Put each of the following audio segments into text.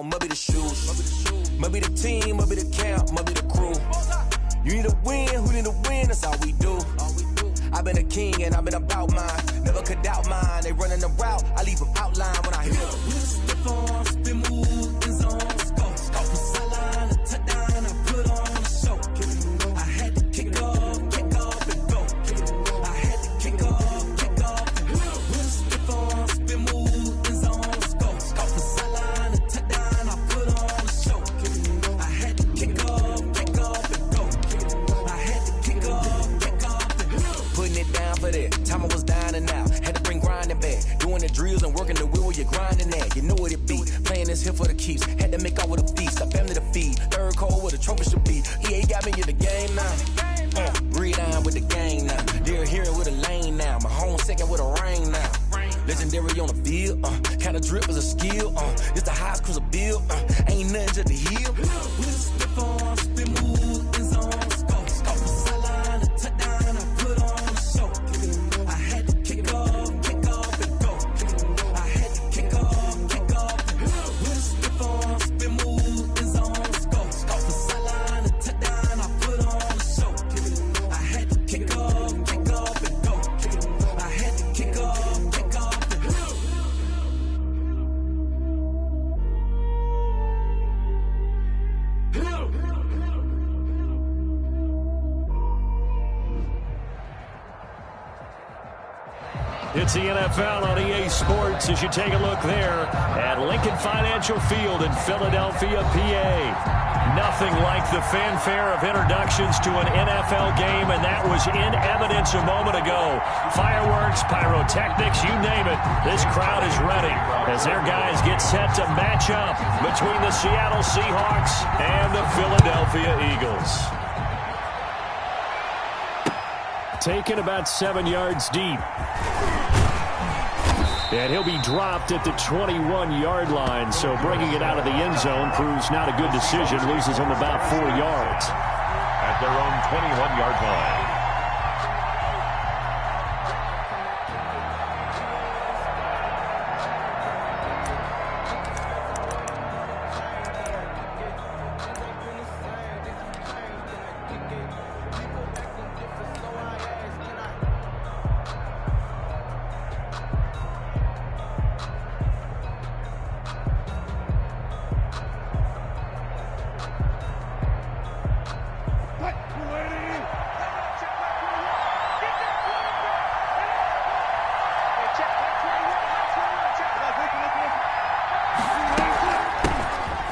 on, must be the shoes. Must be the team, must be the camp, must be the crew. You need a win, who need a win, that's all we do. I've been a king and I've been about mine. Never could doubt mine, they running the route, I leave them outline when I hear them. Stiff on, spin move, in zone, scope. From sideline to touchdown, I put on a show. I had to kick off and go. I had to kick off and go. Stiff on, spin move, in zone, scope. From sideline to touchdown, I put on a show. I had to kick off and go. I had to kick off and go. Putting it down for that. Time I was down and out. Had to bring grinding back. Doing the drills and working the wheel where you're grinding at. You know what it be. Playing this here for the keeps. Had to make out with a feast. A family to feed. Third cold where the trophy should be. EA got me in the game now. Breathe on with the gang now. They're hearing with a lane now. My home second with a rain now. Legendary on the field. Kind of drip is a skill. It's the highest cruiser bill. Ain't nothing just the heel. Spin on, spin move, in zone, scope. From sideline to touchdown, I put on a show. I had to kick off and go. I had to kick off and go. Spin on, spin move, in zone, scope. From sideline to touchdown, I put on a show. I had to kick off and go. I had to kick off and go. It's the NFL on EA Sports as you take a look there at Lincoln Financial Field in Philadelphia, PA. Nothing like the fanfare of introductions to an NFL game, and that was in evidence a moment ago. Fireworks, pyrotechnics, you name it. This crowd is ready as their guys get set to match up between the Seattle Seahawks and the Philadelphia Eagles. Taken about 7 yards deep. And he'll be dropped at the 21-yard line, so bringing it out of the end zone proves not a good decision. Loses him about 4 yards. At their own 21-yard line.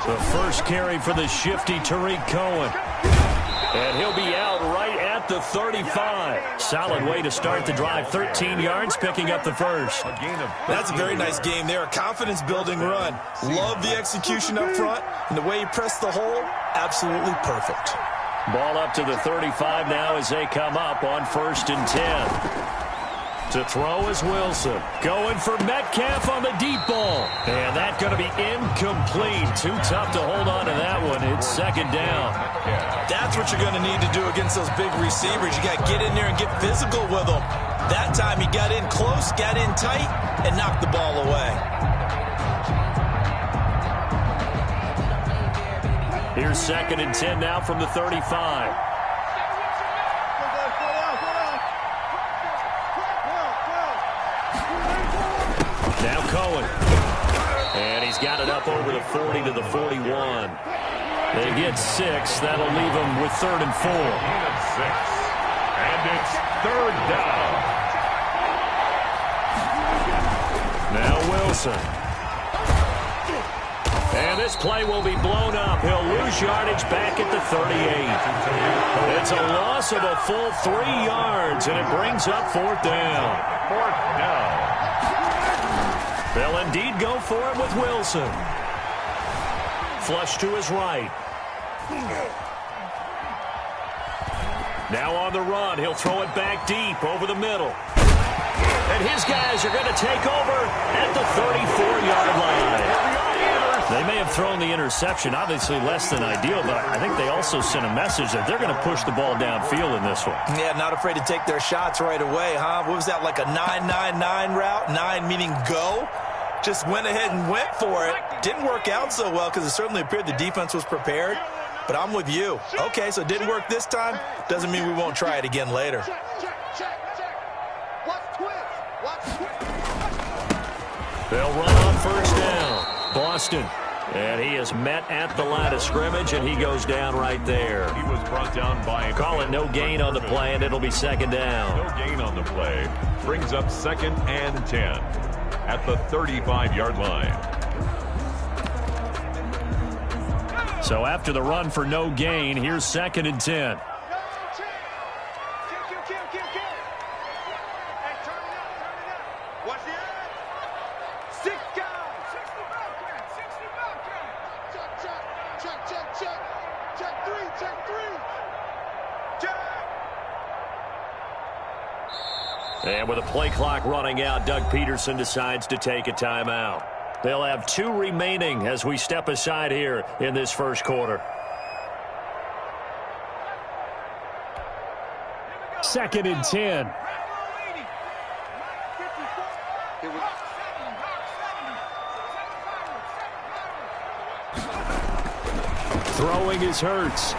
The first carry for the shifty Tariq Cohen. And he'll be out right at the 35. Solid way to start the drive. 13 yards, picking up the first. That's a very nice game there. A confidence-building run. Love the execution up front. And the way he pressed the hole, absolutely perfect. Ball up to the 35 now as they come up on 1st and 10. To throw is Wilson. Going for Metcalf on the deep ball. And that's going to be incomplete. Too tough to hold on to that one. It's 2nd down. That's what you're going to need to do against those big receivers. You got to get in there and get physical with them. That time he got in close, got in tight, and knocked the ball away. Here's 2nd and 10 now from the 35. Now Cohen. And he's got it up over the 40 to the 41. They get 6. That'll leave them with 3rd and 4. And it's 3rd down. Now Wilson. And this play will be blown up. He'll lose yardage back at the 38. It's a loss of a full 3 yards, and it brings up 4th down. 4th down. They'll indeed go for it with Wilson. Flush to his right. Now on the run, he'll throw it back deep over the middle. And his guys are going to take over at the 34-yard line. They may have thrown the interception, obviously less than ideal, but I think they also sent a message that they're going to push the ball downfield in this one. Yeah, not afraid to take their shots right away, huh? What was that, like a 9-9-9 route? 9 meaning go? just went ahead and went for it. Didn't work out so well because it certainly appeared the defense was prepared. But I'm with you. Okay, so it didn't work this time. Doesn't mean we won't try it again later. They'll run on first down. Boston. And he is met at the line of scrimmage, and he goes down right there. He was brought down by... Call it no gain on the play, and it'll be second down. No gain on the play. Brings up 2nd and 10 at the 35-yard line. So after the run for no gain, here's 2nd and 10. And with a play clock running out, Doug Peterson decides to take a timeout. They'll have 2 remaining as we step aside here in this first quarter. 2nd and 10. Throwing is Hurts.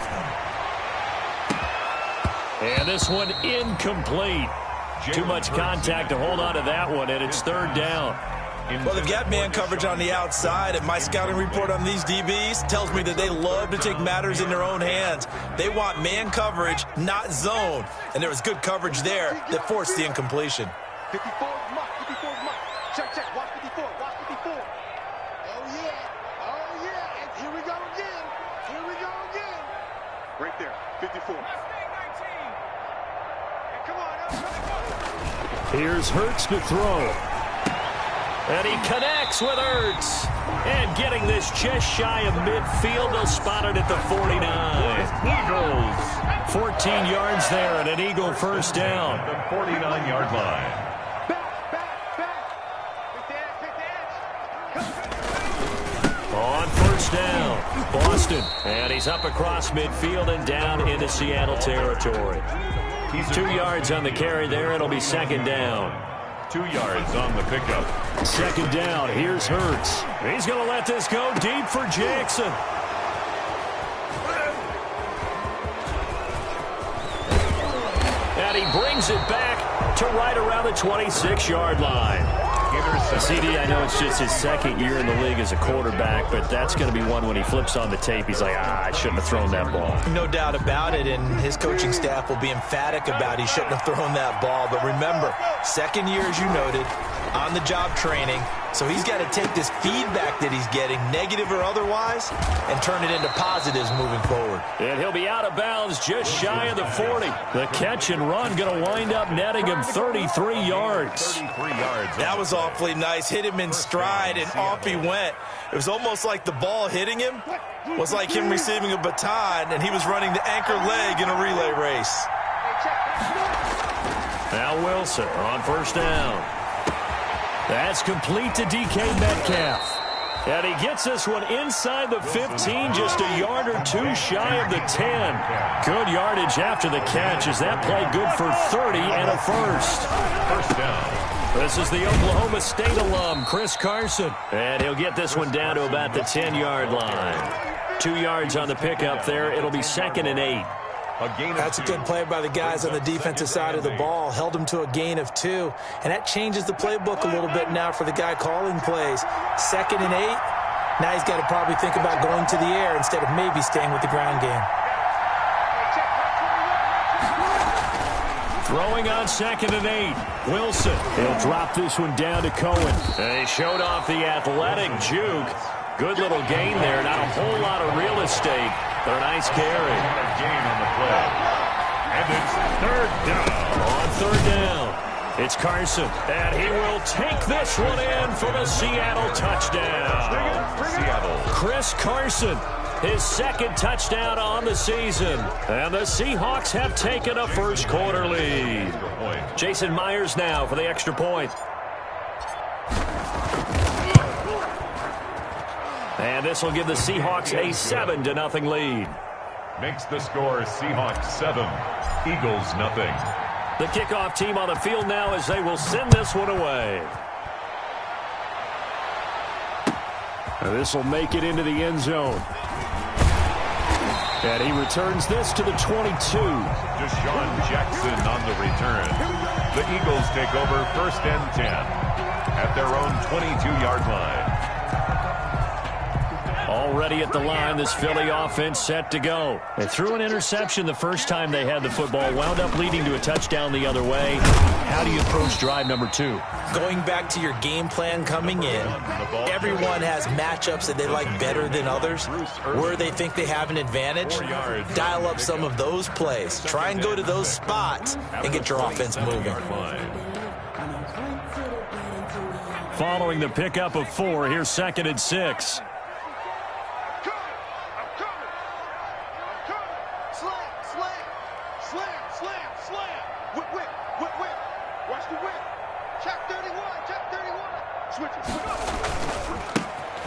And this one incomplete. Too much contact to hold on to that one, and it's 3rd down. Well, they've got man coverage on the outside, and my scouting report on these DBs tells me that they love to take matters in their own hands. They want man coverage, not zone. And there was good coverage there that forced the incompletion. 54 mark, 54 mark. Check, check, watch 54, watch 54. Oh, yeah, and here we go again. Here we go again. Right there, 54. Here's Hurts to throw. And he connects with Hurts. And getting this just shy of midfield, they'll spot it at the 49. Eagles. 14 yards there and an Eagle first down. The 49-yard line. On first down, Boston. And he's up across midfield and down into Seattle territory. He's 2 yards on the carry there. It'll be 2nd down. 2 yards on the pickup. 2nd down. Here's Hurts. He's going to let this go deep for Jackson. And he brings it back to right around the 26-yard line. CD, I know it's just his 2nd year in the league as a quarterback, but that's going to be one when he flips on the tape. He's like, I shouldn't have thrown that ball. No doubt about it, and his coaching staff will be emphatic about he shouldn't have thrown that ball. But remember, 2nd year, as you noted, on-the-job training. So he's got to take this feedback that he's getting, negative or otherwise, and turn it into positives moving forward. And he'll be out of bounds just shy of the 40. The catch and run going to wind up netting him 33 yards. 33 yards. That was awfully nice. Hit him in stride, and off he went. It was almost like the ball hitting him was like him receiving a baton, and he was running the anchor leg in a relay race. Now Wilson on first down. That's complete to DK Metcalf. And he gets this one inside the 15, just a yard or 2 shy of the 10. Good yardage after the catch as that play good for 30 and a first. First down. This is the Oklahoma State alum, Chris Carson. And he'll get this one down to about the 10-yard line. 2 yards on the pickup there. It'll be 2nd and 8. That's a good play by the guys on the defensive side of the ball. Held him to a gain of 2. And that changes the playbook a little bit now for the guy calling plays. 2nd and 8. Now he's got to probably think about going to the air instead of maybe staying with the ground game. Throwing on 2nd and 8. Wilson. He'll drop this one down to Cohen. And he showed off the athletic juke. Good little gain there. Not a whole lot of real estate. But a nice carry. A gain on the play. And it's 3rd down. On 3rd down, it's Carson. And he will take this one in for the Seattle touchdown. Seattle. Chris Carson, his 2nd touchdown on the season. And the Seahawks have taken a first quarter lead. Jason Myers now for the extra point. And this will give the Seahawks a 7-0 lead. Makes the score Seahawks 7, Eagles 0. The kickoff team on the field now as they will send this one away. This will make it into the end zone. And he returns this to the 22. Deshaun Jackson on the return. The Eagles take over 1st and 10 at their own 22-yard line. Already at the line, this Philly offense set to go. They threw an interception the first time they had the football, wound up leading to a touchdown the other way. How do you approach drive number 2? Going back to your game plan coming in, everyone has matchups that they like better than others, where they think they have an advantage. Dial up some of those plays. Try and go to those spots and get your offense moving. Following the pickup of 4, here's 2nd and 6.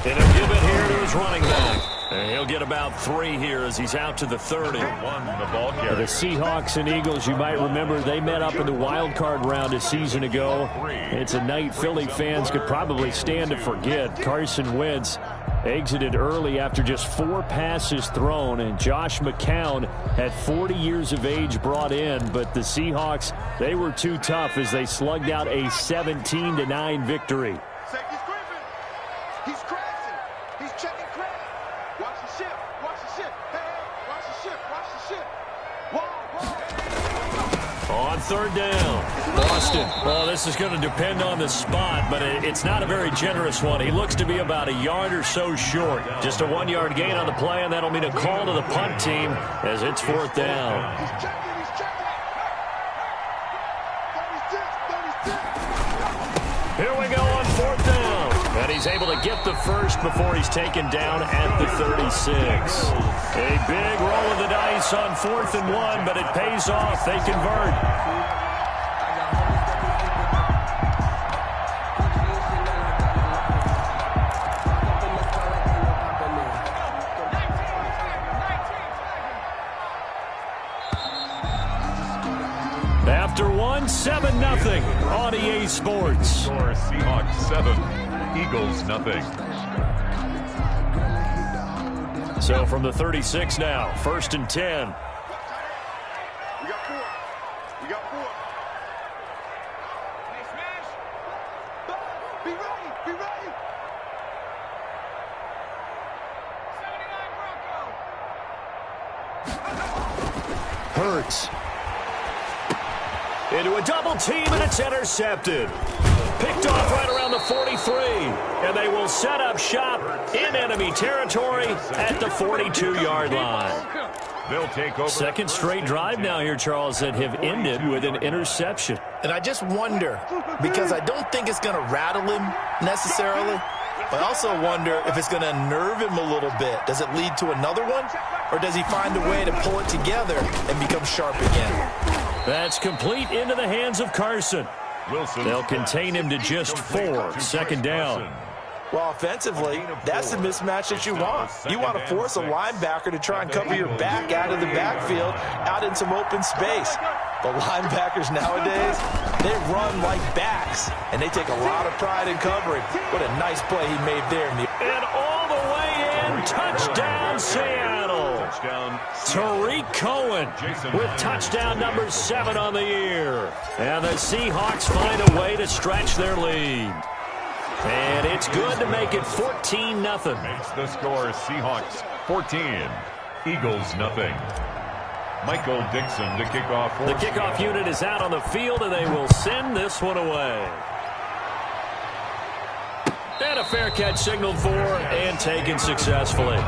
And he'll give it here to his running back. And he'll get about 3 here as he's out to the 30. The Seahawks and Eagles, you might remember, they met up in the wild card round a season ago. It's a night Philly fans could probably stand to forget. Carson Wentz exited early after just 4 passes thrown, and Josh McCown had 40 years of age brought in, but the Seahawks, they were too tough as they slugged out a 17-9 victory. He's crashing. He's checking crash. Watch the ship. Watch the ship. Hey, watch the ship. Watch the ship. Whoa. On 3rd down, Boston. Well, this is going to depend on the spot, but it's not a very generous one. He looks to be about a yard or so short. Just a 1-yard gain on the play, and that'll mean a call to the punt team as it's 4th down. He's checking. He's checking. 36. Here we go on 4th down. And he's able to get the first before he's taken down at the 36. A big roll of the dice on 4th and 1, but it pays off. They convert. After 1, 7-0 on EA Sports. Score Seahawks 7. Eagles nothing. So from the 36 now, 1st and 10. We got 4. We got 4. Hey, smash. Be ready. Be ready. 79 Bronco. Hurts. Into a double team, and it's intercepted. Picked off right around the 43, and they will set up shop in enemy territory at the 42-yard line. They'll take over. 2nd straight drive now here, Charles, that have ended with an interception. And I just wonder, because I don't think it's going to rattle him necessarily, but I also wonder if it's going to nerve him a little bit. Does it lead to another one, or does he find a way to pull it together and become sharp again? That's complete into the hands of Carson. They'll contain him to just 4. 2nd down. Well, offensively, that's the mismatch that you want. You want to force a linebacker to try and cover your back out of the backfield, out in some open space. The linebackers nowadays, they run like backs, and they take a lot of pride in covering. What a nice play he made there. And all the way in, touchdown Seattle. Tariq Cohen with touchdown number 7 on the year. And the Seahawks find a way to stretch their lead. And it's good to make it 14-0. Makes the score Seahawks 14, Eagles nothing. Michael Dixon to kick off. The kickoff unit is out on the field, and they will send this one away. And a fair catch signaled for and taken successfully.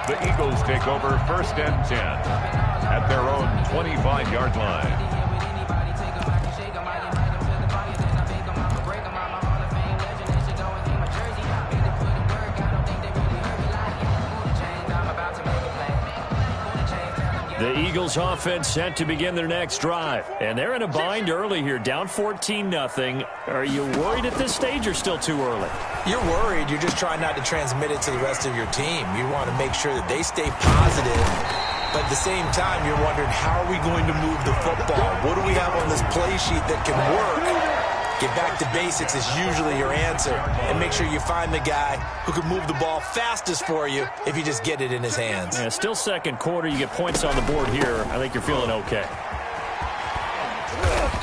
The Eagles take over 1st and 10 at their own 25-yard line. The Eagles offense set to begin their next drive. And they're in a bind early here, down 14-0. Are you worried at this stage or still too early? You're worried. You're just trying not to transmit it to the rest of your team. You want to make sure that they stay positive. But at the same time, you're wondering, how are we going to move the football? What do we have on this play sheet that can work Get back to basics is usually your answer. And make sure you find the guy who can move the ball fastest for you if you just get it in his hands. Yeah, still second quarter. You get points on the board here. I think you're feeling okay.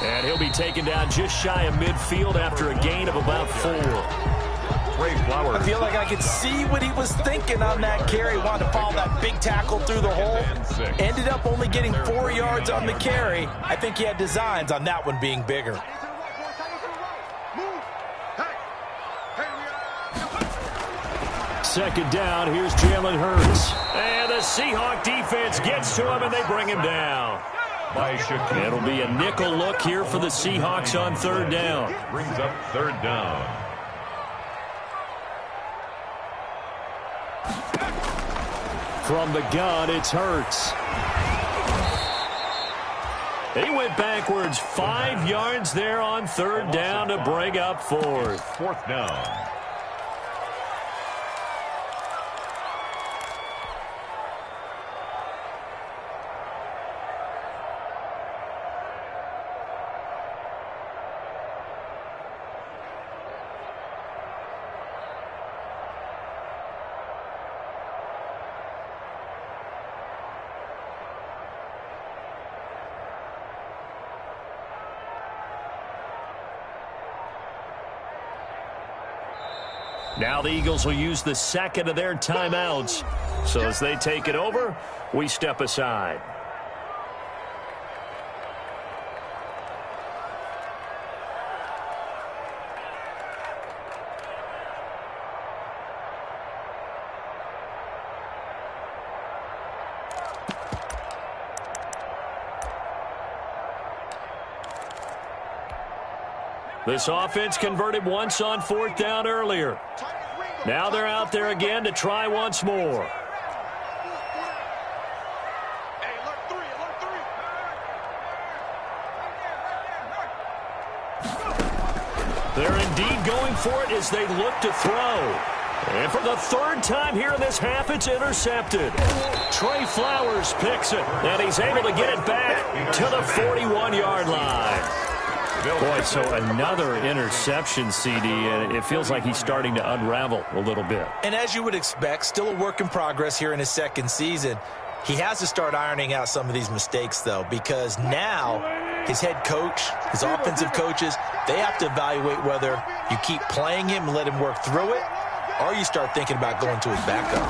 And he'll be taken down just shy of midfield after a gain of about 4. I feel like I could see what he was thinking on that carry. Wanted to follow that big tackle through the hole. Ended up only getting 4 yards on the carry. I think he had designs on that one being bigger. Second down, here's Jalen Hurts. And the Seahawks defense gets to him, and they bring him down. It'll be a nickel look here for the Seahawks on third down. Brings up third down. From the gun, it's Hurts. He went backwards 5 yards there on third down to bring up fourth. Fourth down. Now the Eagles will use the second of their timeouts. So as they take it over, we step aside. This offense converted once on fourth down earlier. Now they're out there again to try once more. They're indeed going for it as they look to throw. And for the third time here in this half, it's intercepted. Trey Flowers picks it, and he's able to get it back to the 41-yard line. Boy, so another interception, CD, and it feels like he's starting to unravel a little bit. And as you would expect, still a work in progress here in his second season. He has to start ironing out some of these mistakes, though, because now his head coach, his offensive coaches, they have to evaluate whether you keep playing him and let him work through it, or you start thinking about going to his backup.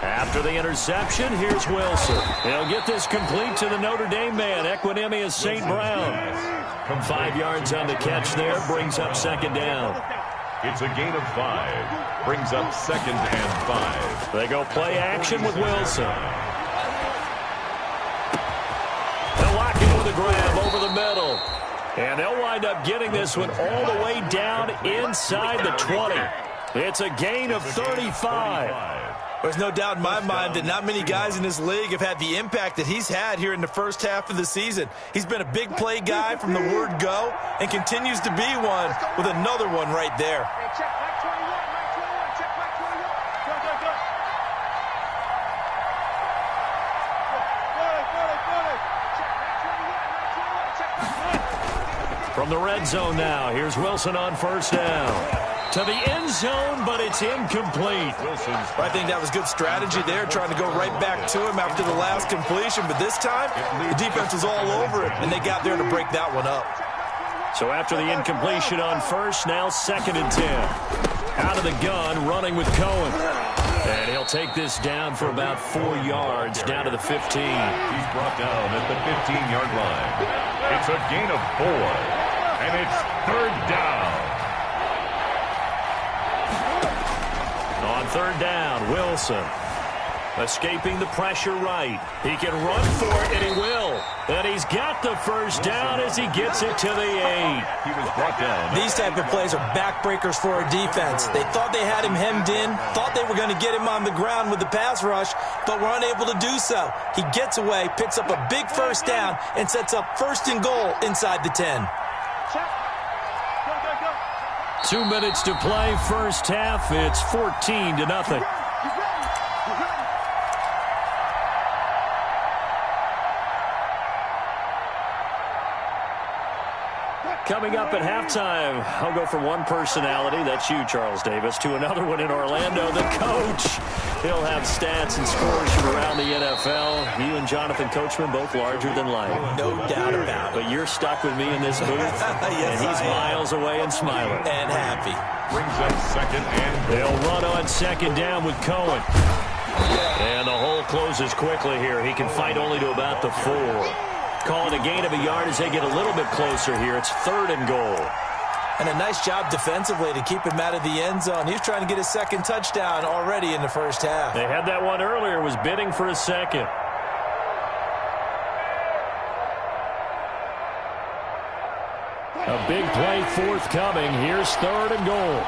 After the interception, here's Wilson. He'll get this complete to the Notre Dame man, Equinemius St. Brown. 5 yards on the catch there, brings up second down. It's a gain of 5. Brings up second and 5. They go play action with Wilson. They'll lock in with a grab over the middle. And they'll wind up getting this one all the way down inside the 20. It's a gain of 35. There's no doubt in my mind that not many guys in this league have had the impact that he's had here in the first half of the season. He's been a big play guy from the word go and continues to be one with another one right there. From the red zone now, here's Wilson on first down. To the end zone, but it's incomplete. I think that was good strategy there, trying to go right back to him after the last completion. But this time, the defense was all over it, and they got there to break that one up. So after the incompletion on first, now second and 10. Out of the gun, running with Cohen. And he'll take this down for about 4 yards, down to the 15. He's brought down at the 15-yard line. It's a gain of 4, and it's third down. On third down, Wilson escaping the pressure right. He can run for it, and he will. And he's got the first down as he gets it to the 8. He was brought down. These type of plays are backbreakers for a defense. They thought they had him hemmed in, thought they were going to get him on the ground with the pass rush, but were unable to do so. He gets away, picks up a big first down, and sets up first and goal inside the 10. 2 minutes to play, first half. It's 14-0. Coming up at halftime, I'll go from one personality, that's you, Charles Davis, to another one in Orlando, the coach. He'll have stats and scores from around the NFL. You and Jonathan Coachman both larger than life. No doubt about it. But you're stuck with me in this booth, yes, and he's miles away and smiling. And happy. Brings up second and They'll run on second down with Cohen. And the hole closes quickly here. He can fight only to about the 4. Calling a gain of a yard as they get a little bit closer here. It's 3rd and goal. And a nice job defensively to keep him out of the end zone. He's trying to get his second touchdown already in the first half. They had that one earlier, was bidding for a second. A big play forthcoming. Here's 3rd and goal.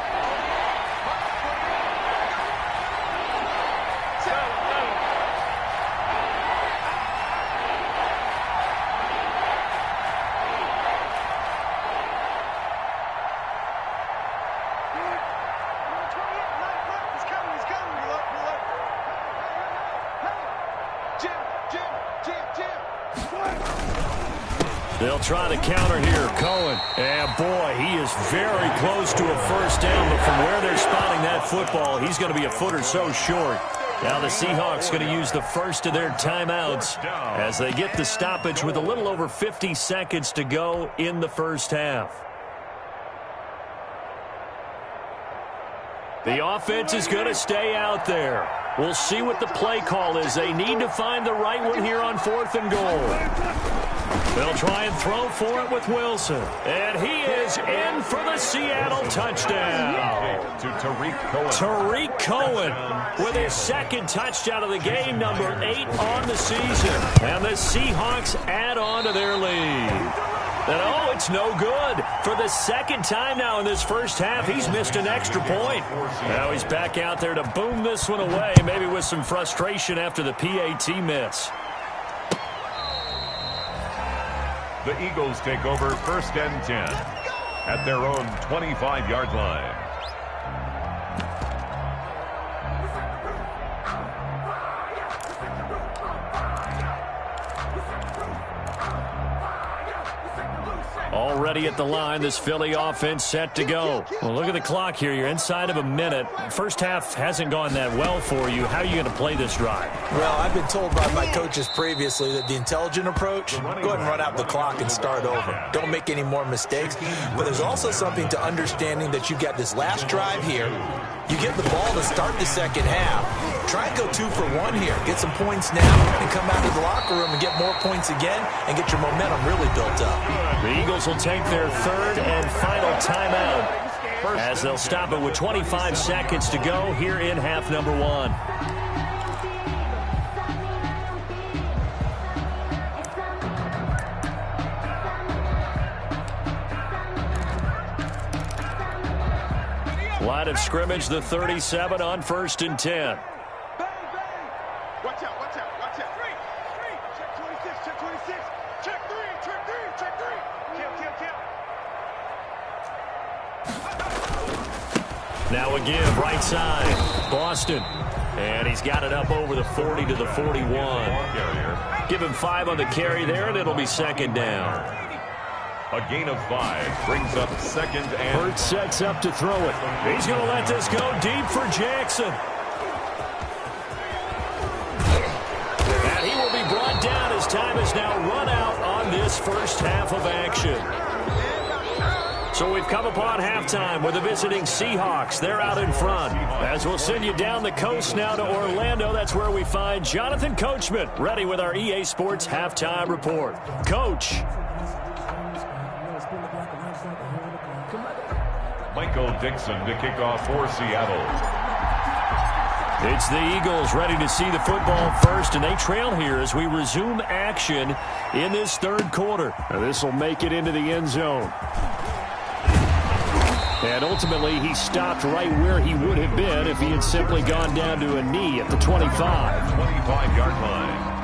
They'll try to counter here. Cohen. And boy, he is very close to a first down, but from where they're spotting that football, he's going to be a foot or so short. Now the Seahawks going to use the first of their timeouts as they get the stoppage with a little over 50 seconds to go in the first half. The offense is going to stay out there. We'll see what the play call is. They need to find the right one here on 4th and goal. They'll try and throw for it with Wilson. And he is in for the Seattle touchdown. to Tariq Cohen. Tariq Cohen with his second touchdown of the game, number 8 on the season. And the Seahawks add on to their lead. And oh, it's no good. For the second time now in this first half, he's missed an extra point. Now he's back out there to boom this one away, maybe with some frustration after the PAT miss. The Eagles take over 1st and 10 at their own 25-yard line. Already at the line, this Philly offense set to go. Well, look at the clock here. You're inside of a minute. First half hasn't gone that well for you. How are you going to play this drive? Well, I've been told by my coaches previously that the intelligent approach, go ahead and run out the clock and start over. Don't make any more mistakes. But there's also something to understanding that you got this last drive here. You get the ball to start the second half. Try and go 2 for 1 here. Get some points now and come out to the locker room and get more points again and get your momentum really built up. The Eagles will take their 3rd and final timeout as they'll stop it with 25 seconds to go here in half number 1. Line of scrimmage, the 37 on 1st and 10. Watch out, watch out, watch out. Check 26, check 26. Check 3, check 3, check 3. Kill. Now again, right side, Boston. And he's got it up over the 40 to the 41. Give him 5 on the carry there, and it'll be 2nd down. A gain of 5 brings up 2nd and... Hurts sets up to throw it. He's going to let this go deep for Jackson. And he will be brought down as time is now run out on this first half of action. So we've come upon halftime with the visiting Seahawks. They're out in front. As we'll send you down the coast now to Orlando, that's where we find Jonathan Coachman, ready with our EA Sports Halftime Report. Coach. Michael Dixon to kick off for Seattle. It's the Eagles ready to see the football first, and they trail here as we resume action in this 3rd quarter. Now this will make it into the end zone. And ultimately, he stopped right where he would have been if he had simply gone down to a knee at the 25. 25-yard line.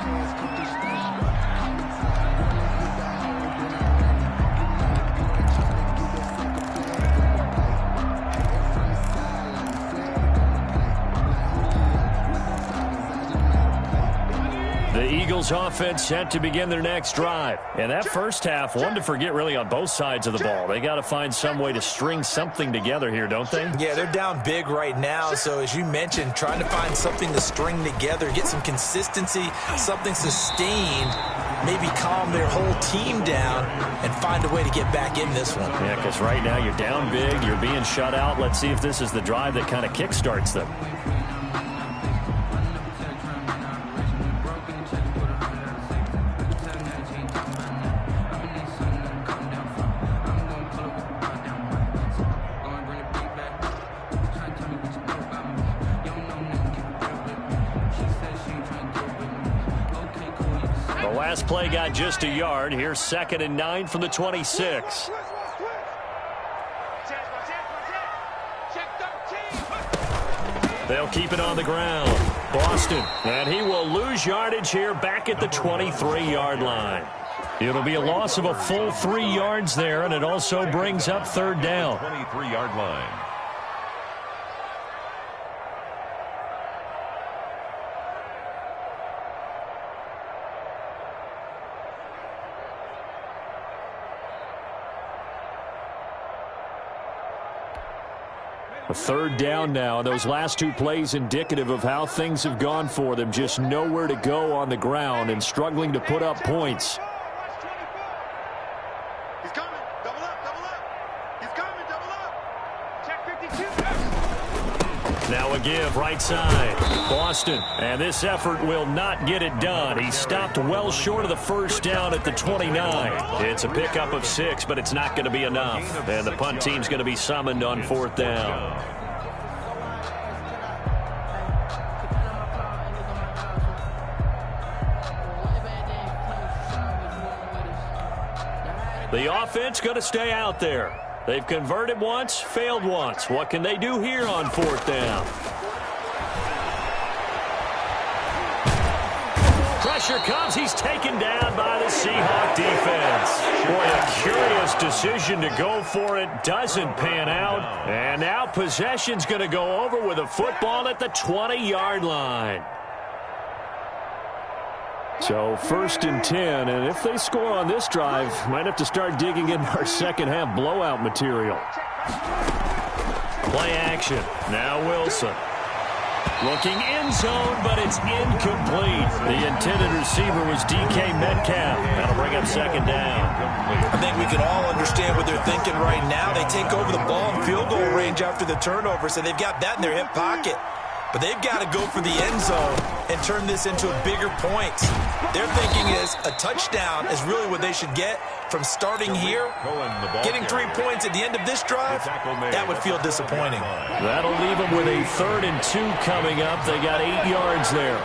Eagles offense set to begin their next drive. And that first half, one to forget really on both sides of the ball. They got to find some way to string something together here, don't they? Yeah, they're down big right now. So as you mentioned, trying to find something to string together, get some consistency, something sustained, maybe calm their whole team down and find a way to get back in this one. Yeah, because right now you're down big, you're being shut out. Let's see if this is the drive that kind of kickstarts them. Last play got just a yard. Here's 2nd and 9 from the 26. They'll keep it on the ground. Boston, and he will lose yardage here back at the 23-yard line. It'll be a loss of a full 3 yards there, and it also brings up 3rd down. 23-yard line. A 3rd down now. Those last 2 plays indicative of how things have gone for them. Just nowhere to go on the ground and struggling to put up points. He's coming. Double up, double up. He's coming, double up. Check 52. Now a give right side. Boston. And this effort will not get it done. He stopped well short of the 1st down at the 29. It's a pickup of 6, but it's not going to be enough. And the punt team's going to be summoned on 4th down. The offense going to stay out there. They've converted once, failed once. What can they do here on 4th down? Pressure comes. He's taken down by the Seahawks defense. Boy, a curious decision to go for it. Doesn't pan out. And now possession's going to go over with a football at the 20-yard line. So 1st and 10, and if they score on this drive, might have to start digging into our second half blowout material. Play action. Now Wilson. Looking end zone, but it's incomplete. The intended receiver was DK Metcalf. That'll bring up 2nd down. I think we can all understand what they're thinking right now. They take over the ball in field goal range after the turnover, so they've got that in their hip pocket. But they've got to go for the end zone and turn this into a bigger point. Their thinking is a touchdown is really what they should get from starting here. Getting 3 points at the end of this drive, that would feel disappointing. That'll leave them with a 3rd and 2 coming up. They got 8 yards there.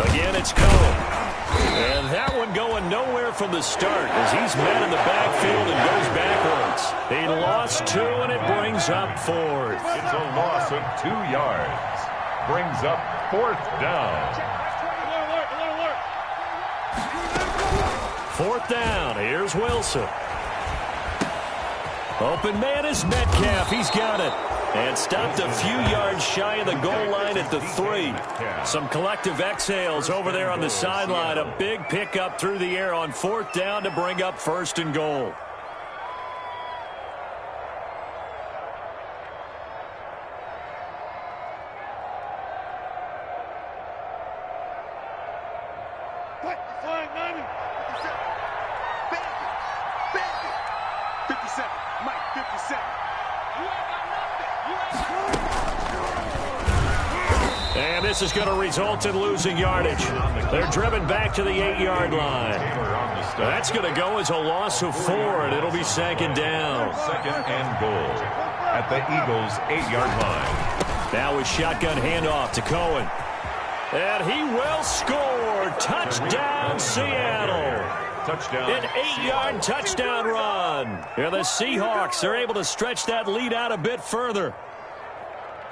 Again, it's Cohen. And that one going nowhere from the start as he's met in the backfield and goes backwards. He lost 2, and it brings up 4th. It's a loss of 2 yards. Brings up 4th down. 4th down. Here's Wilson. Open man is Metcalf. He's got it. And stopped a few yards shy of the goal line at the 3. Some collective exhales over there on the sideline. A big pickup through the air on 4th down to bring up 1st and goal. And this is going to result in losing yardage. They're driven back to the 8-yard line. That's going to go as a loss of 4, and it'll be 2nd down. 2nd and goal at the Eagles' 8-yard line. Now a shotgun handoff to Cohen. And he will score. Touchdown, Seattle. Touchdown. An 8-yard touchdown run. And the Seahawks are able to stretch that lead out a bit further.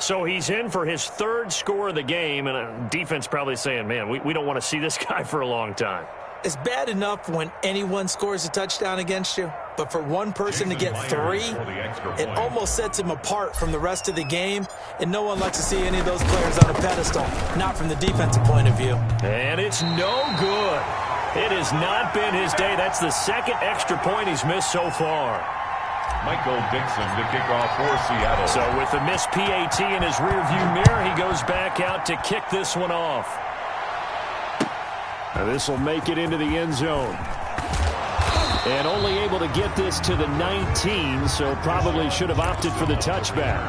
So he's in for his 3rd score of the game, and defense probably saying, man, we don't want to see this guy for a long time. It's bad enough when anyone scores a touchdown against you, but for one person to get 3, it almost sets him apart from the rest of the game, and no one likes to see any of those players on a pedestal, not from the defensive point of view. And it's no good. It has not been his day. That's the second extra point he's missed so far. Michael Dixon to kick off for Seattle. So with the missed PAT in his rearview mirror, he goes back out to kick this one off. Now this will make it into the end zone. And only able to get this to the 19, so probably should have opted for the touchback.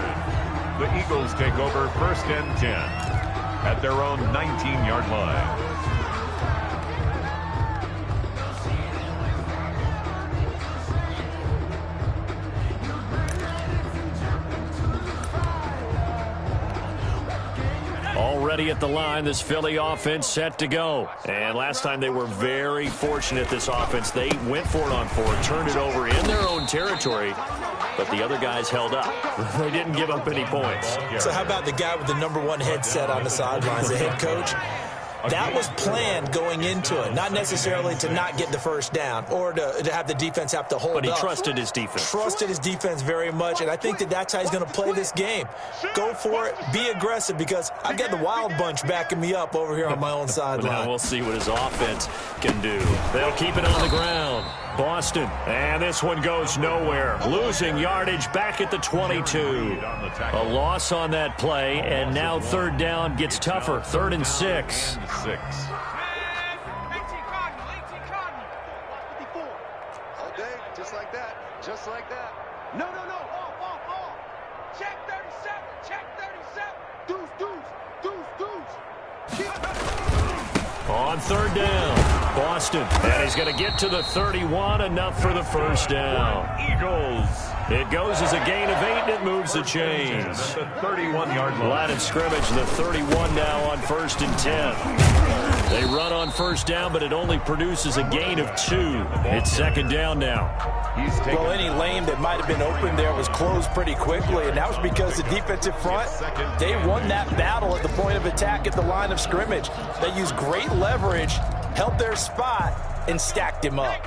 The Eagles take over 1st and 10 at their own 19-yard line. Already at the line, this Philly offense set to go. And last time they were very fortunate, this offense. They went for it on 4, turned it over in their own territory, but the other guys held up. They didn't give up any points. So how about the guy with the #1 headset on the sidelines, the head coach? That was planned going into it, not necessarily to not get the first down or to have the defense have to hold up. But he trusted his defense. Trusted his defense very much, and I think that's how he's going to play this game. Go for it, be aggressive, because I've got the wild bunch backing me up over here on my own sideline. Now we'll see what his offense can do. They'll keep it on the ground. Boston, and this one goes nowhere. Losing yardage back at the 22. A loss on that play, and now 3rd down gets tougher. 3rd and 6. All day, just like that, just like that. No. Off. Check 37, check 37. Deuce. On 3rd down, Boston, and he's going to get to the 31, enough for the first down. Eagles. It goes as a gain of 8, and it moves the chains. The 31-yard line. Line of scrimmage, the 31 now on 1st and 10. They run on 1st down, but it only produces a gain of 2. It's 2nd down now. Well, any lane that might have been open there was closed pretty quickly, and that was because the defensive front, they won that battle at the point of attack at the line of scrimmage. They used great leverage, held their spot, and stacked him up.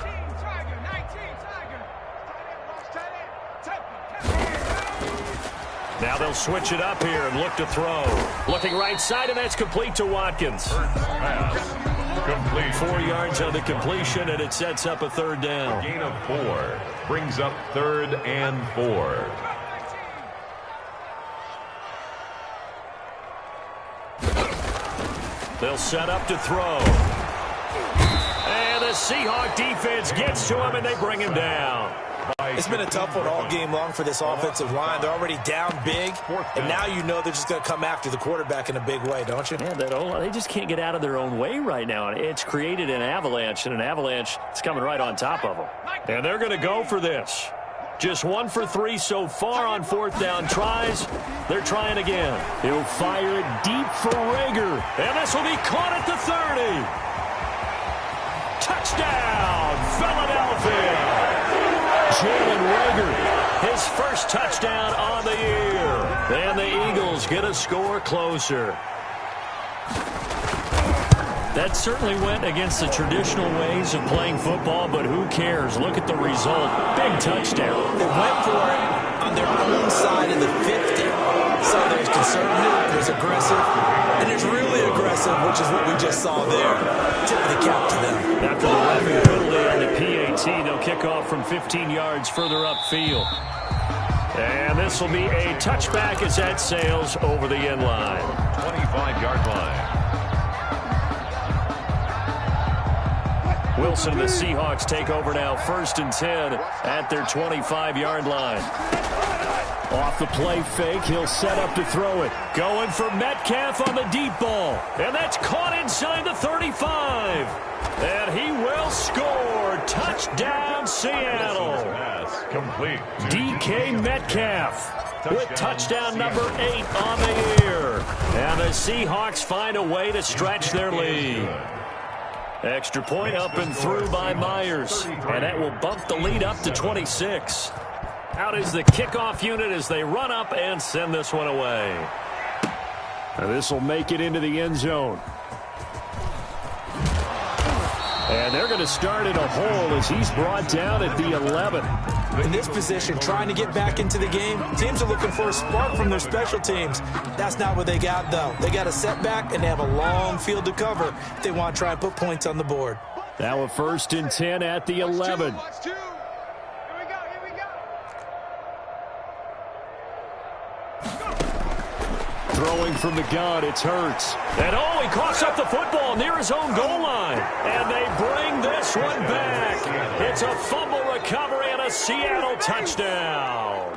Now they'll switch it up here and look to throw. Looking right side, and that's complete to Watkins. Complete. 4 yards on the completion, and it sets up a 3rd down. Gain of 4 brings up 3rd and 4. They'll set up to throw. And the Seahawks defense gets to him, and they bring him down. It's been a tough one all game long for this offensive line. They're already down big, and now you know they're just going to come after the quarterback in a big way, don't you? Yeah, they just can't get out of their own way right now. It's created an avalanche, and an avalanche is coming right on top of them. And they're going to go for this. Just 1 for 3 so far on 4th down tries. They're trying again. He'll fire it deep for Rager, and this will be caught at the 30. Touchdown, Philadelphia! Jalen Rager, his first touchdown on the year. And the Eagles get a score closer. That certainly went against the traditional ways of playing football, but who cares? Look at the result. Big touchdown. They went for it on their own side of the 50. So there's conservative, there's aggressive, and there's really aggressive, which is what we just saw there. Tip of the cap to them. After the roughing penalty on the PAT, they'll kick off from 15 yards further upfield. And this will be a touchback as that sails over the end line. 25-yard line. Wilson and the Seahawks take over now, 1st and 10 at their 25-yard line. Off the play fake, he'll set up to throw it. Going for Metcalf on the deep ball. And that's caught inside the 35. And he will score. Touchdown, Seattle. Complete. DK Metcalf with touchdown number 8 on the year. And the Seahawks find a way to stretch their lead. Extra point up and through by Myers. And that will bump the lead up to 26. Out is the kickoff unit as they run up and send this one away. And this will make it into the end zone. And they're going to start in a hole as he's brought down at the 11. In this position, trying to get back into the game, teams are looking for a spark from their special teams. That's not what they got, though. They got a setback, and they have a long field to cover if they want to try and put points on the board. Now a 1st and 10 at the 11. Throwing from the gun, it's Hurts. And he coughs up the football near his own goal line. And they bring this one back. It's a fumble recovery and a Seattle touchdown.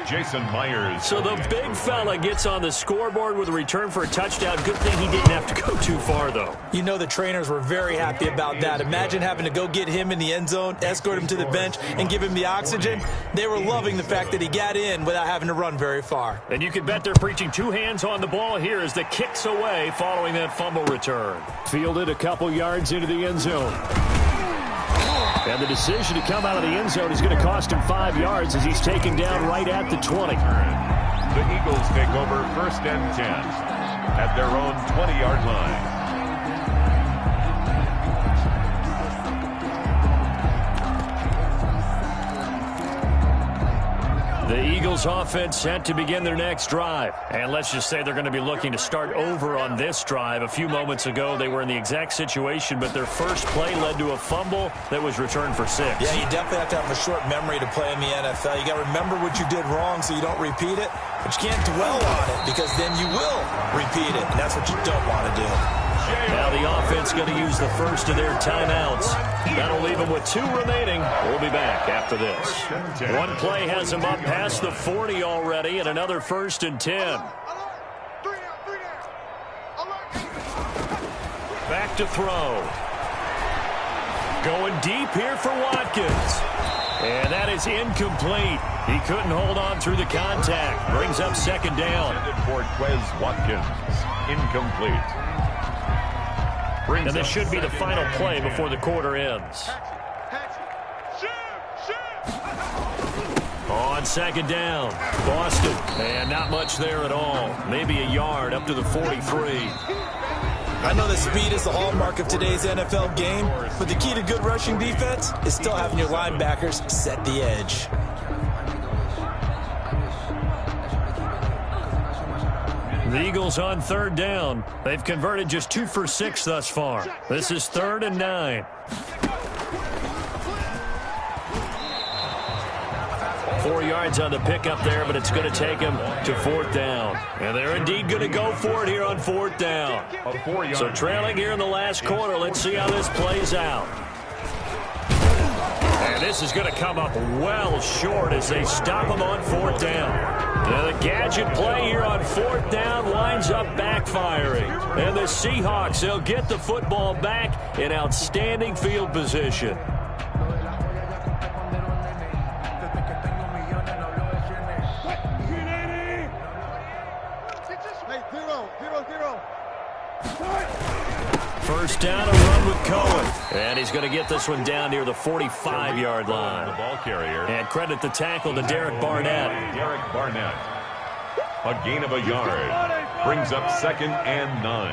Jason Myers. So the big fella gets on the scoreboard with a return for a touchdown. Good thing he didn't have to go too far, though. You know the trainers were very happy about that. Imagine having to go get him in the end zone, escort him to the bench, and give him the oxygen. They were loving the fact that he got in without having to run very far. And you can bet they're preaching 2 hands on the ball here as the kick's away following that fumble return. Fielded a couple yards into the end zone. And the decision to come out of the end zone is going to cost him 5 yards as he's taken down right at the 20. The Eagles take over 1st and 10 at their own 20-yard line. The Eagles offense set to begin their next drive. And let's just say they're going to be looking to start over on this drive. A few moments ago, they were in the exact situation, but their first play led to a fumble that was returned for 6. Yeah, you definitely have to have a short memory to play in the NFL. You got to remember what you did wrong so you don't repeat it, but you can't dwell on it because then you will repeat it, and that's what you don't want to do. Now the offense going to use the first of their timeouts. That'll leave them with 2 remaining. We'll be back after this. One play has them up past the 40 already, and another 1st and 10. Back to throw. Going deep here for Watkins. And that is incomplete. He couldn't hold on through the contact. Brings up 2nd down. For Quez Watkins. Incomplete. And this should be the final play before the quarter ends. On 2nd down, Boston. And not much there at all. Maybe a yard up to the 43. I know that speed is the hallmark of today's NFL game, but the key to good rushing defense is still having your linebackers set the edge. The Eagles on 3rd down. They've converted just 2 for 6 thus far. This is 3rd and 9. 4 yards on the pickup there, but it's going to take him to 4th down. And they're indeed going to go for it here on 4th down. So trailing here in the last quarter, let's see how this plays out. And this is going to come up well short as they stop him on 4th down. Now the gadget play here on 4th down winds up backfiring. And the Seahawks, they'll get the football back in outstanding field position. First down, a run with Cohen. And he's going to get this one down near the 45-yard line. The ball carrier. And credit the tackle to Derek Barnett. Derek Barnett. A gain of a yard. Brings up 2nd and 9.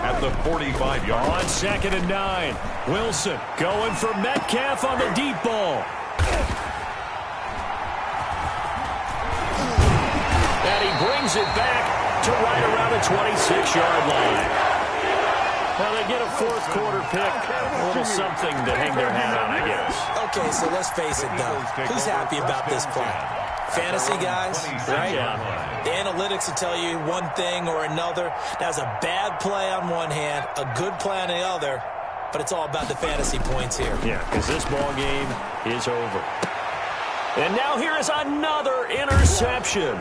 At the 45-yard line. On 2nd and 9. Wilson going for Metcalf on the deep ball. And he brings it back to right around the 26-yard line. Well, they get a 4th quarter pick. A little something to hang their hat on, I guess. Okay, so let's face it, though. Who's happy about this play? Fantasy guys, right? Yeah. The analytics will tell you one thing or another. That's a bad play on one hand, a good play on the other, but it's all about the fantasy points here. Yeah, because this ball game is over. And now here is another interception.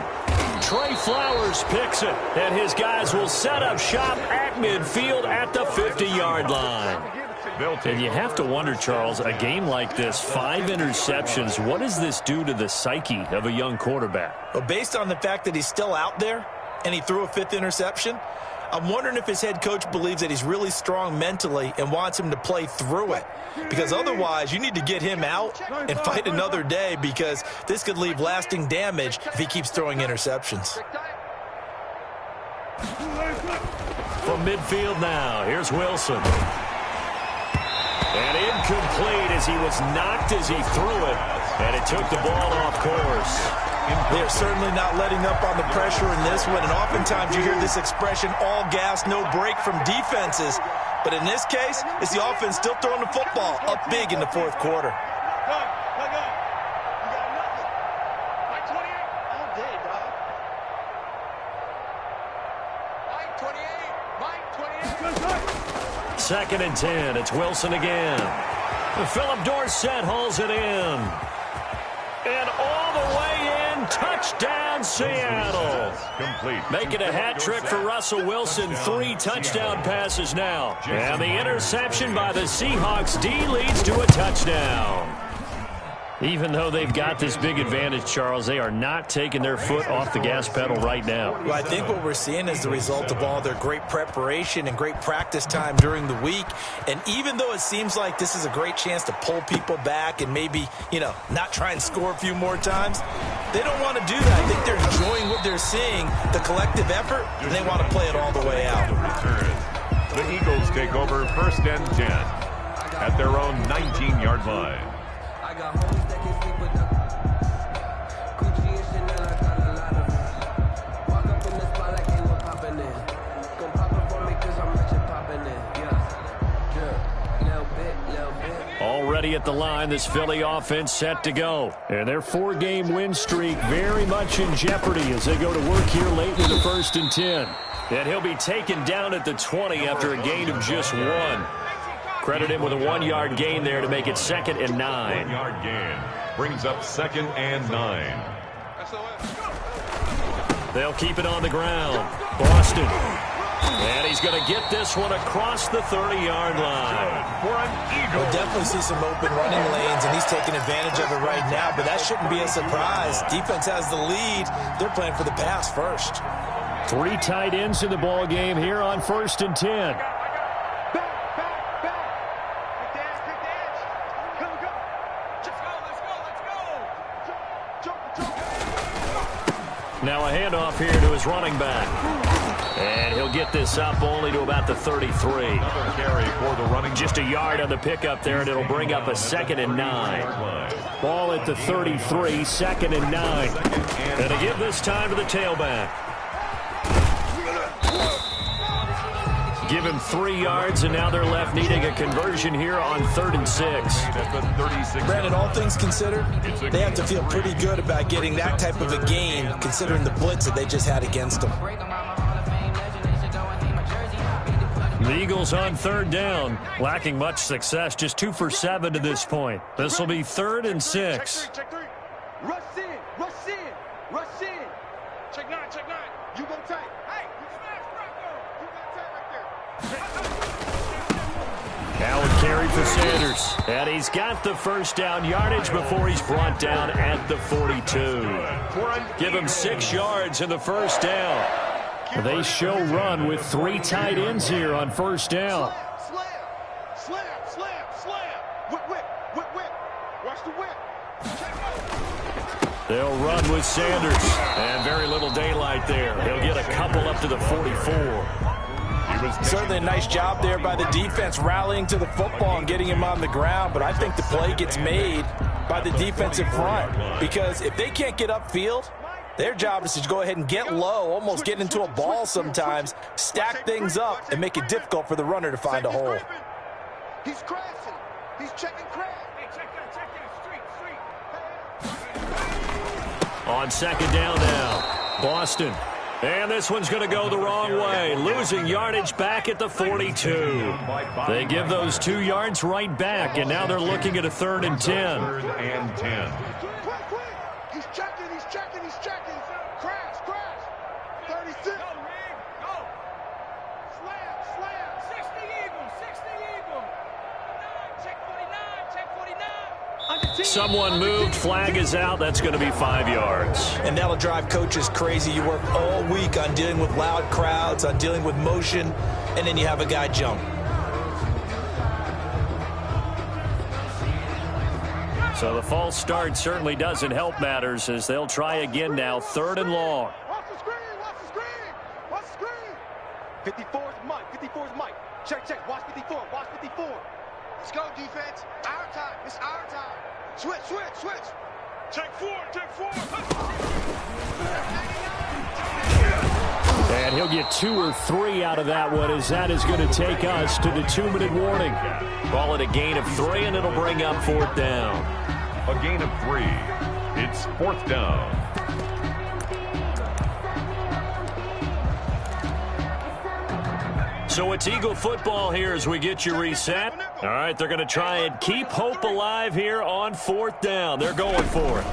Trey Flowers picks it, and his guys will set up shop at midfield at the 50-yard line. And you have to wonder, Charles, a game like this, 5 interceptions, what does this do to the psyche of a young quarterback? Well, based on the fact that he's still out there and he threw a 5th interception, I'm wondering if his head coach believes that he's really strong mentally and wants him to play through it. Because otherwise, you need to get him out and fight another day because this could leave lasting damage if he keeps throwing interceptions. From midfield now, here's Wilson. And incomplete as he was knocked as he threw it. And it took the ball off course. They're certainly not letting up on the pressure in this one. And oftentimes you hear this expression, all gas, no break from defenses. But in this case, it's the offense still throwing the football up big in the fourth quarter. Second and 10. It's Wilson again. Philip Dorsett hauls it in. And all the way in. Touchdown, Seattle. Complete. Making a hat trick for Russell Wilson. 3 touchdown passes now. And the interception by the Seahawks D leads to a touchdown. Even though they've got this big advantage, Charles, they are not taking their foot off the gas pedal right now. Well, I think what we're seeing is the result of all their great preparation and great practice time during the week. And even though it seems like this is a great chance to pull people back and maybe, not try and score a few more times, they don't want to do that. I think they're enjoying what they're seeing, the collective effort, and they want to play it all the way out. The Eagles take over 1st and 10 at their own 19-yard line. I got homies that can sleep with the Gucci and Chanel, I got a lot of it. Walk up in the spot like they were popping in. Gon' pop it for me cause I'm rich and popping in. Yeah, little bit. Already at the line, this Philly offense set to go. And their 4-game win streak very much in jeopardy as they go to work here late in the 1st and 10. And he'll be taken down at the 20 after a gain of just 1. Credit him with a 1-yard gain there to make it 2nd and 9. 1-yard gain brings up 2nd and 9. They'll keep it on the ground. Boston. And he's going to get this one across the 30-yard line. For an Eagle. We'll definitely see some open running lanes, and he's taking advantage of it right now, but that shouldn't be a surprise. Defense has the lead. They're playing for the pass first. 3 tight ends in the ball game here on 1st and 10. Now a handoff here to his running back. And he'll get this up only to about the 33. Another carry for the running. Just a yard on the pickup there, and it'll bring up a 2nd and 9. Ball at the 33, 2nd and 9. And to give this time to the tailback. Give him 3 yards, and now they're left needing a conversion here on 3rd and 6. Brandon, all things considered, they have to feel pretty good about getting that type of a gain, considering the blitz that they just had against them. The Eagles on 3rd down, lacking much success, just 2 for 7 to this point. This will be 3rd and 6. Check 3. Rush in, rush in, rush in. Check 9, check 9. You go tight. Hey, you smash Rocco. You got tight right there. Allen carry for Sanders. And he's got the 1st down yardage before he's brought down at the 42. Give him 6 yards in the 1st down. They show run with 3 tight ends here on 1st down. Slam. Whip. Watch the whip. They'll run with Sanders. And very little daylight there. He'll get a couple up to the 44. Certainly a nice job there by the defense rallying to the football and getting him on the ground, but I think the play gets made by the defensive front because if they can't get upfield, their job is to go ahead and get low, almost get into a ball sometimes, stack things up, and make it difficult for the runner to find a hole. He's crashing. He's checking crash. Hey, check that. Street. On 2nd down now, Boston. And this one's going to go the wrong way, losing yardage back at the 42. They give those 2 yards right back, and now they're looking at a 3rd and 10. 3rd and 10. Quick. He's checking. Crash. 36. Go. Slam. 60 Eagle. 9, check 49. Someone moved, flag is out. That's going to be 5 yards. And that'll drive coaches crazy. You work all week on dealing with loud crowds, on dealing with motion, and then you have a guy jump. So the false start certainly doesn't help matters as they'll try again now, 3rd and long. Watch the screen. 54 is Mike. Check. Watch 54. Let's go, defense. Our time. It's our time. Switch, switch, switch. Take four, take four. And he'll get 2 or 3 out of that one, as that is going to take us to the 2-minute warning. Call it a gain of 3, and it'll bring up 4th down. A gain of 3. It's 4th down. So it's Eagle football here as we get you reset. All right, they're going to try and keep hope alive here on 4th down. They're going for it.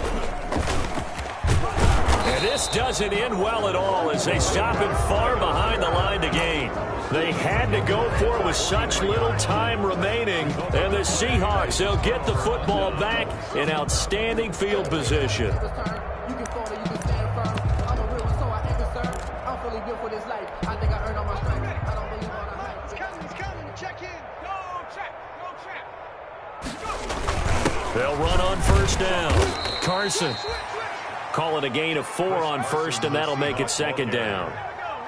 And this doesn't end well at all as they stop him far behind the line to gain. They had to go for it with such little time remaining. And the Seahawks, they'll get the football back in outstanding field position. They'll run on 1st down. Carson. Call it a gain of 4 on 1st, and that'll make it 2nd down.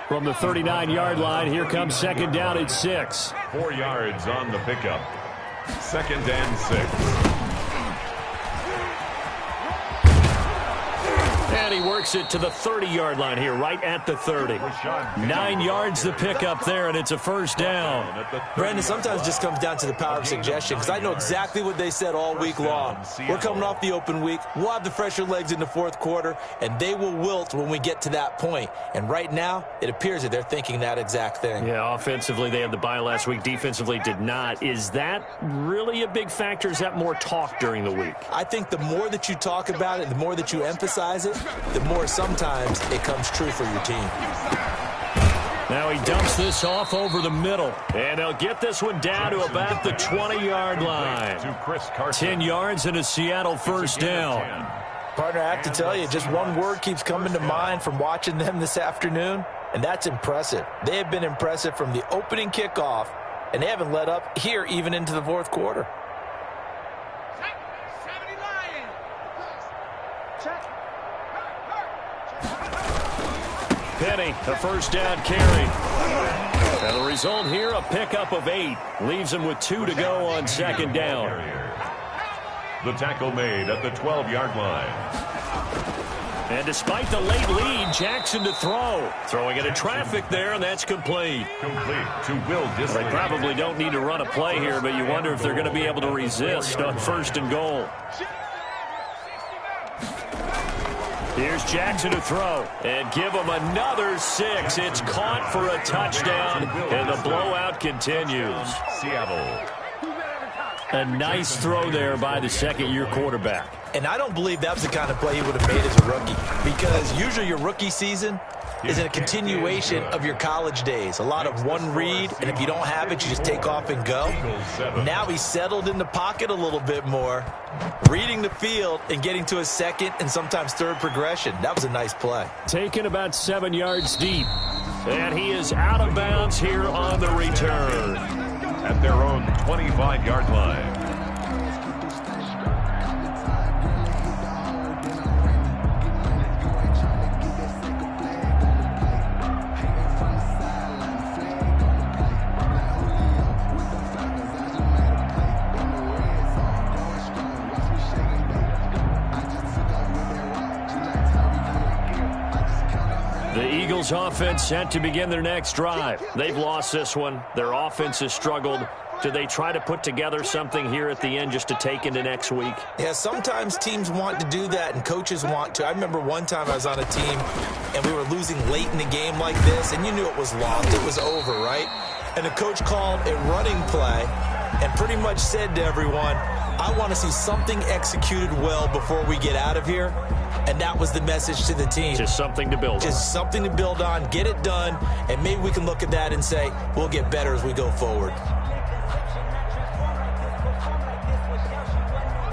From the 39-yard line, here comes 2nd down at 6. 4 yards on the pickup. 2nd and 6. And he works it to the 30-yard line here, right at the 30. 9 yards the pickup there, and it's a 1st down. Brandon, sometimes it just comes down to the power of suggestion, because I know exactly what they said all week long. We're coming off the open week. We'll have the fresher legs in the 4th quarter, and they will wilt when we get to that point. And right now, it appears that they're thinking that exact thing. Yeah, offensively, they had the bye last week. Defensively, did not. Is that really a big factor? Is that more talk during the week? I think the more that you talk about it, the more that you emphasize it, the more sometimes it comes true for your team. Now he dumps this off over the middle. And they'll get this one down to about the 20-yard line. 10 yards and a Seattle 1st down. Partner, I have to tell you, just one word keeps coming to mind from watching them this afternoon, and that's impressive. They have been impressive from the opening kickoff, and they haven't let up here even into the 4th quarter. Penny, a 1st down carry. And the result here, a pickup of 8. Leaves him with 2 to go on 2nd down. The tackle made at the 12-yard line. And despite the late lead, Jackson to throw. Throwing into traffic there, and that's complete. Complete to Will Disley. They probably don't need to run a play here, but you wonder if they're going to be able to resist on 1st and goal. Here's Jackson to throw and give him another 6. It's caught for a touchdown, and the blowout continues. Seattle. A nice throw there by the 2nd-year quarterback. And I don't believe that was the kind of play he would have made as a rookie, because usually your rookie season is a continuation of your college days. A lot of one read, and if you don't have it, you just take off and go. Now he's settled in the pocket a little bit more, reading the field and getting to a 2nd and sometimes 3rd progression. That was a nice play. Taken about 7 yards deep, and he is out of bounds here on the return. At their own 25-yard line. The Eagles offense set to begin their next drive. They've lost this one. Their offense has struggled. Do they try to put together something here at the end just to take into next week? Yeah, sometimes teams want to do that and coaches want to. I remember one time I was on a team and we were losing late in the game like this, and you knew it was lost. It was over, right? And the coach called a running play and pretty much said to everyone, I want to see something executed well before we get out of here. And that was the message to the team. Just something to build on. Just something to build on, get it done, and maybe we can look at that and say, we'll get better as we go forward.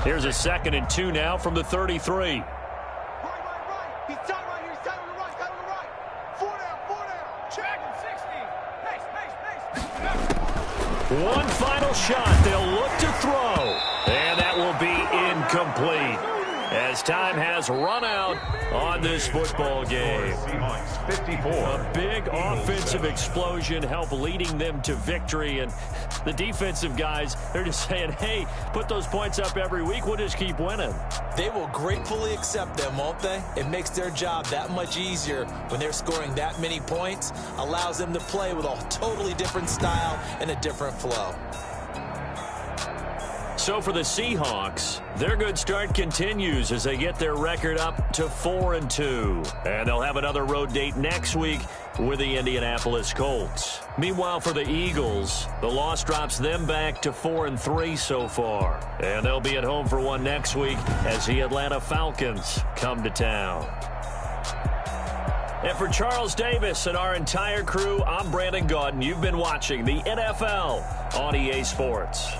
Here's a 2nd and 2 now from the 33. Right. He's tight right here. He's tight on the right. Tight on the right. 4 down. Check. 60. One final shot. They'll look to throw. And that will be incomplete. as time has run out on this football game. Seahawks 54. A big offensive explosion helped leading them to victory, and the defensive guys, they're just saying, hey, put those points up every week, we'll just keep winning. They will gratefully accept them, won't they? It makes their job that much easier when they're scoring that many points, allows them to play with a totally different style and a different flow. So for the Seahawks, their good start continues as they get their record up to 4-2. And they'll have another road date next week with the Indianapolis Colts. Meanwhile, for the Eagles, the loss drops them back to 4-3 so far. And they'll be at home for one next week as the Atlanta Falcons come to town. And for Charles Davis and our entire crew, I'm Brandon Gaudin. You've been watching the NFL on EA Sports.